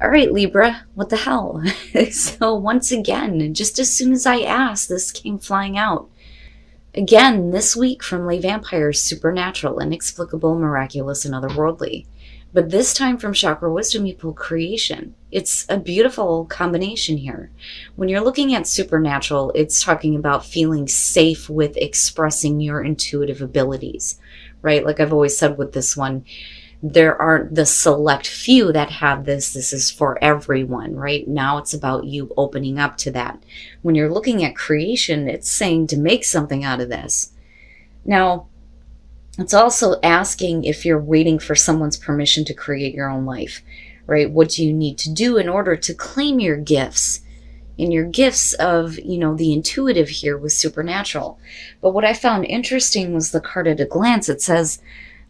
All right, Libra, what the hell? So once again, just as soon as I asked, this came flying out. Again, this week from Lay Vampires, supernatural, inexplicable, miraculous, and otherworldly. But this time from Chakra Wisdom, you pull creation. It's a beautiful combination here. When you're looking at supernatural, it's talking about feeling safe with expressing your intuitive abilities, right? Like I've always said with this one, there aren't the select few that have this. This is for everyone, right? Now it's about you opening up to that. When you're looking at creation, it's saying to make something out of this. Now, it's also asking if you're waiting for someone's permission to create your own life, right? What do you need to do in order to claim your gifts? And your gifts of, the intuitive here was supernatural. But what I found interesting was the card at a glance. It says,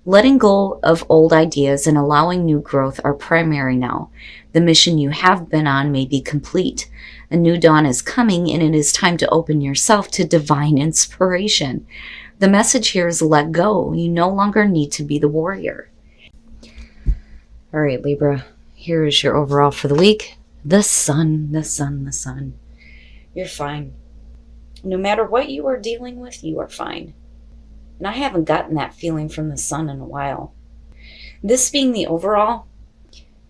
letting go of old ideas and allowing new growth are primary now. The mission you have been on may be complete. A new dawn is coming, and it is time to open yourself to divine inspiration. The message here is let go. You no longer need to be the warrior. All right, Libra, here is your overall for the week. The sun, the sun, the sun. You're fine. No matter what you are dealing with, you are fine. And I haven't gotten that feeling from the sun in a while. This being the overall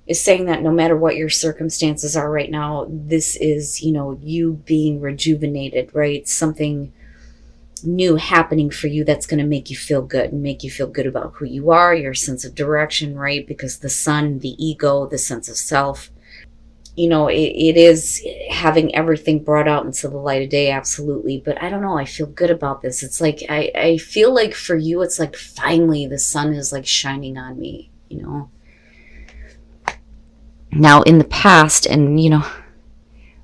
is saying that no matter what your circumstances are right now, this is, you being rejuvenated, right? Something new happening for you that's going to make you feel good and make you feel good about who you are, your sense of direction, right? Because the sun, the ego, the sense of self, it is having everything brought out into the light of day, absolutely. But I don't know, I feel good about this. It's like, I feel like for you, it's like finally the sun is like shining on me, Now in the past, and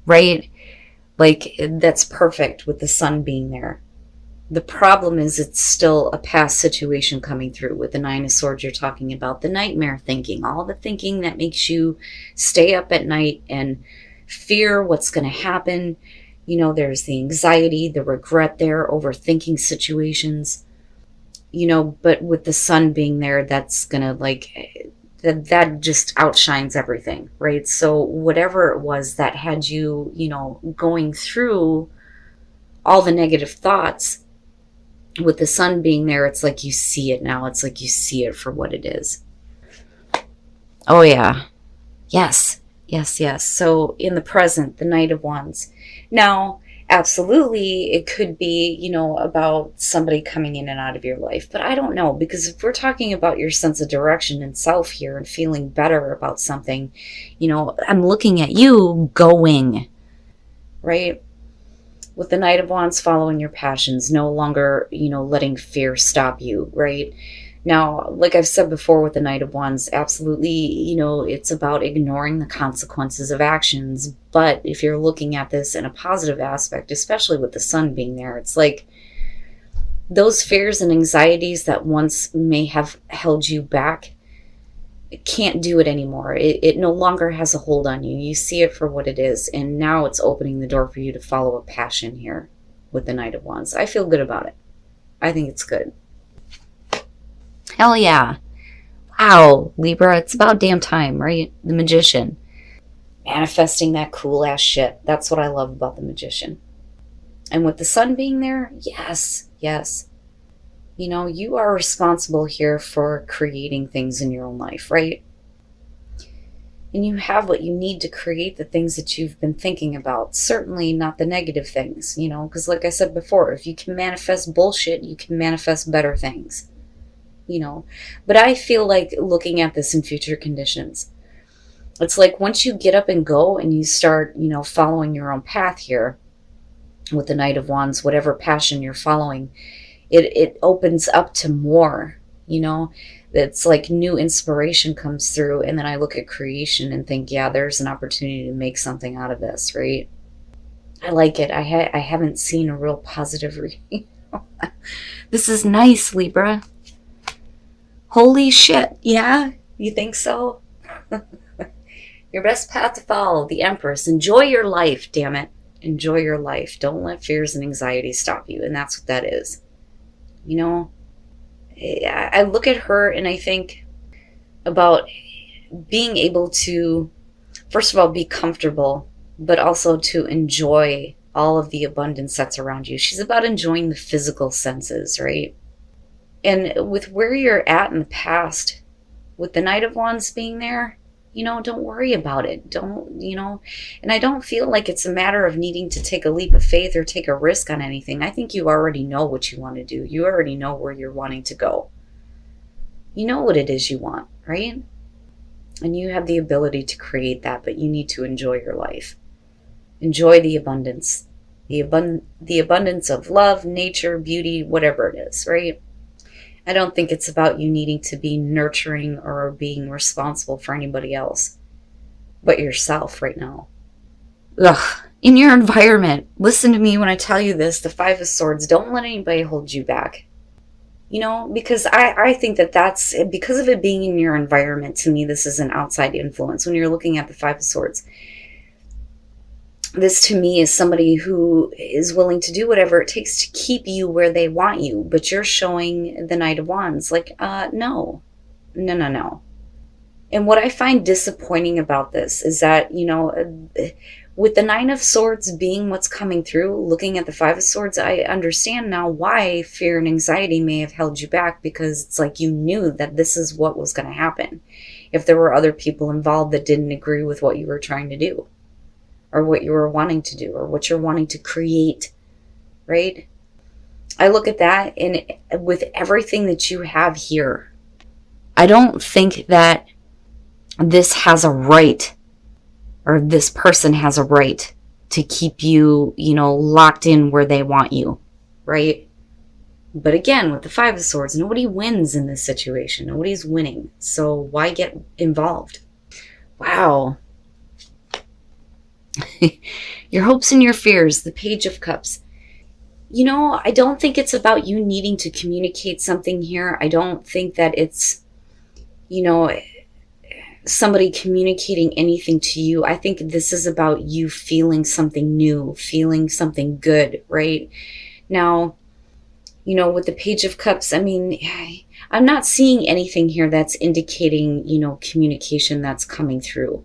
right, like that's perfect with the sun being there. The problem is it's still a past situation coming through. With the Nine of Swords, you're talking about the nightmare thinking, all the thinking that makes you stay up at night and fear what's going to happen. There's the anxiety, the regret there, overthinking situations. But with the sun being there, that's going to that just outshines everything, right? So whatever it was that had you, going through all the negative thoughts, with the sun being there, it's like you see it now. It's like you see it for what it is. Oh, yeah. Yes. Yes, yes. So in the present, the Knight of Wands. Now, absolutely, it could be, about somebody coming in and out of your life. But I don't know, because if we're talking about your sense of direction and self here and feeling better about something, I'm looking at you going, right? With the Knight of Wands, following your passions, no longer, letting fear stop you, right? Now, like I've said before with the Knight of Wands, absolutely, it's about ignoring the consequences of actions. But if you're looking at this in a positive aspect, especially with the sun being there, it's like those fears and anxieties that once may have held you back, it can't do it anymore. It no longer has a hold on you. You see it for what it is. And now it's opening the door for you to follow a passion here with the Knight of Wands. I feel good about it. I think it's good. Hell yeah. Wow, Libra, it's about damn time, right? The Magician. Manifesting that cool ass shit. That's what I love about the Magician. And with the sun being there, yes, yes. You are responsible here for creating things in your own life, right? And you have what you need to create the things that you've been thinking about. Certainly not the negative things, because like I said before, if you can manifest bullshit, you can manifest better things, But I feel like looking at this in future conditions, it's like once you get up and go and you start, following your own path here with the Knight of Wands, whatever passion you're following, it opens up to more, It's like new inspiration comes through. And then I look at creation and think, yeah, there's an opportunity to make something out of this, right? I like it. I haven't seen a real positive reading. This is nice, Libra. Holy shit. Yeah? You think so? Your best path to follow, the Empress. Enjoy your life, damn it. Enjoy your life. Don't let fears and anxieties stop you. And that's what that is. I look at her and I think about being able to first of all, be comfortable, but also to enjoy all of the abundance that's around you. She's about enjoying the physical senses, right? And with where you're at in the past, with the Knight of Wands being there, don't worry about it. Don't, and I don't feel like it's a matter of needing to take a leap of faith or take a risk on anything. I think you already know what you want to do. You already know where you're wanting to go. You know what it is you want, right? And you have the ability to create that, but you need to enjoy your life. Enjoy the abundance. The abundance of love, nature, beauty, whatever it is, right? I don't think it's about you needing to be nurturing or being responsible for anybody else but yourself right now. Ugh. In your environment, listen to me when I tell you this, the Five of Swords, don't let anybody hold you back. Because I think that's, because of it being in your environment, to me, this is an outside influence. When you're looking at the Five of Swords, this to me is somebody who is willing to do whatever it takes to keep you where they want you, but you're showing the Knight of Wands like, no. And what I find disappointing about this is that, with the Nine of Swords being what's coming through, looking at the Five of Swords, I understand now why fear and anxiety may have held you back, because it's like you knew that this is what was going to happen if there were other people involved that didn't agree with what you were trying to do, or what you were wanting to do, or what you're wanting to create, right? I look at that, and with everything that you have here, I don't think that this has a right, or this person has a right to keep you, locked in where they want you, right? But again, with the Five of Swords, nobody wins in this situation. Nobody's winning. So why get involved? Wow. Your hopes and your fears, the Page of Cups. I don't think it's about you needing to communicate something here. I don't think that it's, somebody communicating anything to you. I think this is about you feeling something new, feeling something good, right? Now, with the Page of Cups, I'm not seeing anything here that's indicating, communication that's coming through.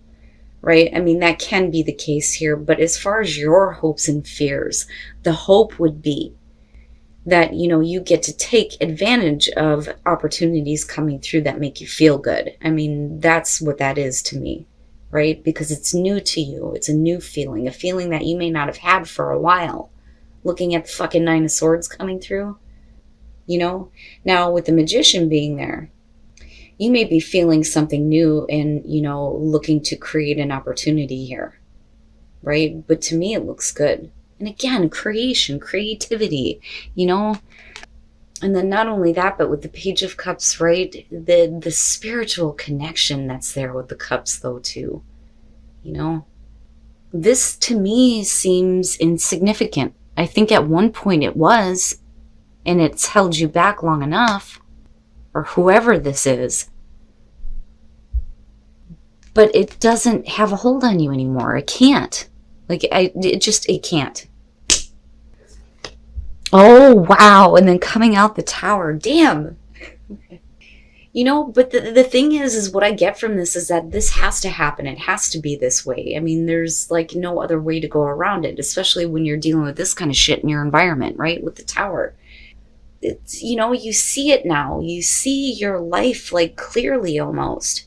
Right? That can be the case here, but as far as your hopes and fears, the hope would be that, you get to take advantage of opportunities coming through that make you feel good. That's what that is to me, right? Because it's new to you. It's a new feeling, a feeling that you may not have had for a while. Looking at the fucking Nine of Swords coming through, Now, with the Magician being there, you may be feeling something new and, looking to create an opportunity here, right? But to me, it looks good. And again, creation, creativity, And then not only that, but with the Page of Cups, right? The spiritual connection that's there with the cups, though, too. This, to me, seems insignificant. I think at one point it was, and it's held you back long enough, or whoever this is. But it doesn't have a hold on you anymore. It can't. It can't. Oh, wow. And then coming out the Tower. Damn. But the thing is what I get from this is that this has to happen. It has to be this way. There's no other way to go around it, especially when you're dealing with this kind of shit in your environment, right? With the Tower. It's, you see it now. You see your life clearly almost,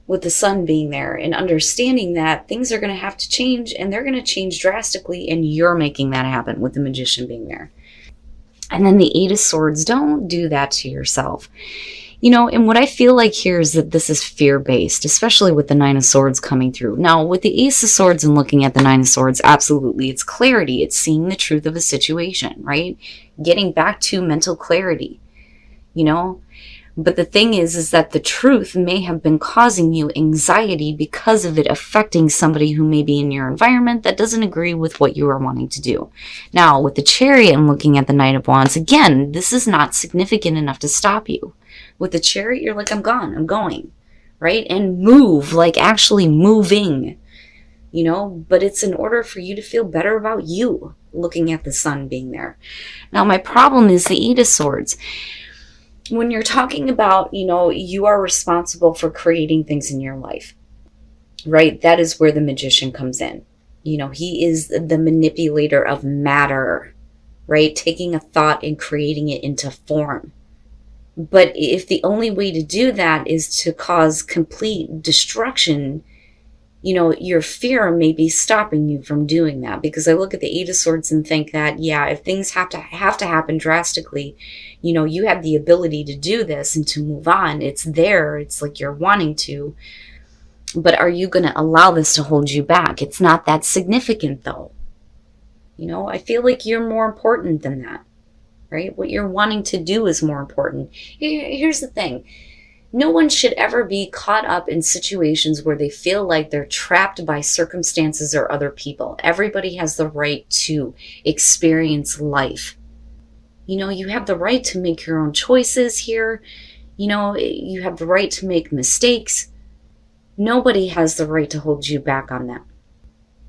with the Sun being there, and understanding that things are going to have to change, and they're going to change drastically, and you're making that happen with the Magician being there. And then the Eight of Swords, don't do that to yourself. And what I feel like here is that this is fear-based, especially with the Nine of Swords coming through. Now, with the Ace of Swords and looking at the Nine of Swords, absolutely, it's clarity. It's seeing the truth of a situation, right? Getting back to mental clarity, But the thing is that the truth may have been causing you anxiety because of it affecting somebody who may be in your environment that doesn't agree with what you are wanting to do. Now, with the Chariot and looking at the Knight of Wands, again, this is not significant enough to stop you. With the Chariot, you're like, I'm gone, I'm going, right? And move, actually moving, but it's in order for you to feel better about you, looking at the Sun being there. Now, my problem is the Eight of Swords. When you're talking about, you are responsible for creating things in your life. right? That is where the magician comes in. You know, he is the manipulator of matter, right? Taking a thought and creating it into form. But if the only way to do that is to cause complete destruction, you know, your fear may be stopping you from doing that. Because I look at the Eight of Swords and think that, yeah, if things have to happen drastically, you know, you have the ability to do this and to move on. It's there. It's like you're wanting to. But are you going to allow this to hold you back? It's not that significant, though. You know, I feel like you're more important than that, right? What you're wanting to do is more important. Here's the thing. No one should ever be caught up in situations where they feel like they're trapped by circumstances or other people. Everybody has the right to experience life. You know, you have the right to make your own choices here. You know, you have the right to make mistakes. Nobody has the right to hold you back on that.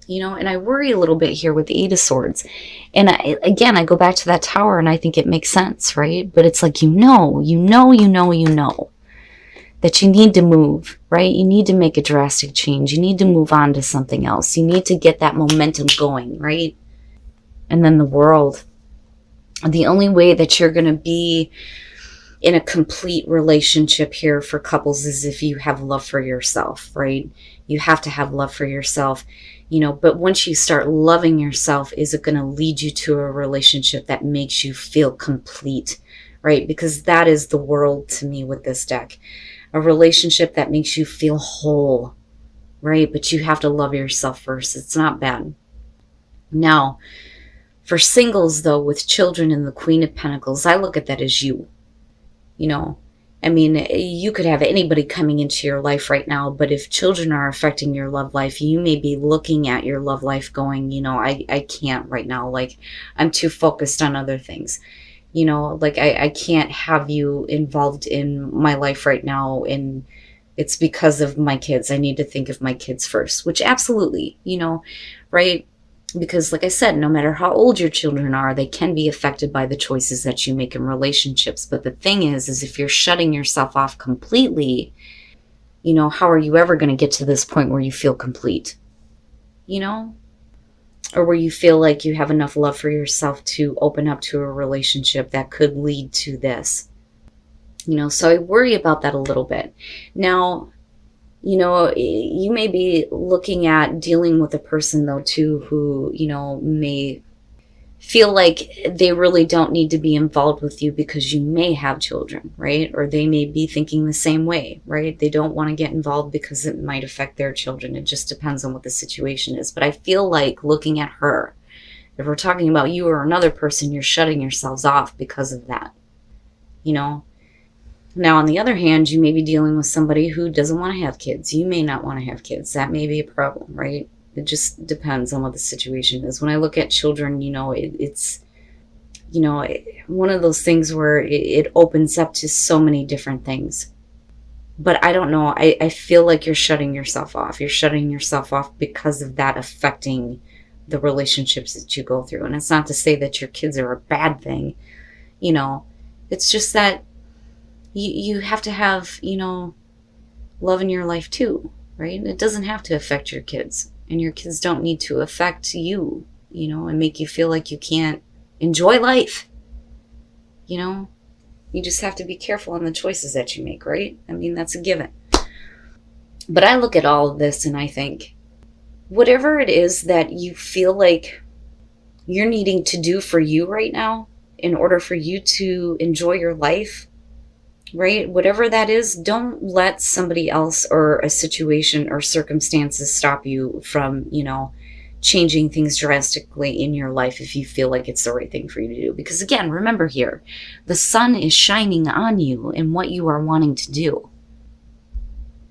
You know, and I worry a little bit here with the Eight of Swords. And I go back to that Tower and I think it makes sense, right? But it's like, you know that you need to move, right? You need to make a drastic change. You need to move on to something else. You need to get that momentum going, right? And then the World. The only way that you're going to be in a complete relationship here for couples is if you have love for yourself, right? You have to have love for yourself, you know, but once you start loving yourself, is it going to lead you to a relationship that makes you feel complete, right? Because that is the World to me with this deck. A relationship that makes you feel whole, right? But you have to love yourself first. It's not bad. Now, for singles, though, with children and the Queen of Pentacles, I look at that as you. You know, I mean, you could have anybody coming into your life right now, but if children are affecting your love life, you may be looking at your love life going, you know, I can't right now. Like, I'm too focused on other things. You know, like, I can't have you involved in my life right now, and it's because of my kids. I need to think of my kids first, which absolutely, you know, right? Because like I said, no matter how old your children are, they can be affected by the choices that you make in relationships. But the thing is if you're shutting yourself off completely, you know, how are you ever going to get to this point where you feel complete? You know? Or where you feel like you have enough love for yourself to open up to a relationship that could lead to this. You know, so I worry about that a little bit. Now, you know, you may be looking at dealing with a person, though, too, who, you know, may feel like they really don't need to be involved with you because you may have children, right? Or they may be thinking the same way, right? They don't want to get involved because it might affect their children. It just depends on what the situation is. But I feel like looking at her, if we're talking about you or another person, you're shutting yourselves off because of that, you know? Now, on the other hand, you may be dealing with somebody who doesn't want to have kids. You may not want to have kids. That may be a problem, right? It just depends on what the situation is. When I look at children, you know, it's, you know, one of those things where it opens up to so many different things. But I don't know. I feel like you're shutting yourself off. You're shutting yourself off because of that affecting the relationships that you go through. And it's not to say that your kids are a bad thing. You know, it's just that you have to have, you know, love in your life too, right? It doesn't have to affect your kids, and your kids don't need to affect you, you know, and make you feel like you can't enjoy life. You know, you just have to be careful on the choices that you make, right? I mean, that's a given. But I look at all of this and I think, whatever it is that you feel like you're needing to do for you right now in order for you to enjoy your life, right? Whatever that is, don't let somebody else or a situation or circumstances stop you from, you know, changing things drastically in your life if you feel like it's the right thing for you to do. Because again, remember here, the sun is shining on you and what you are wanting to do.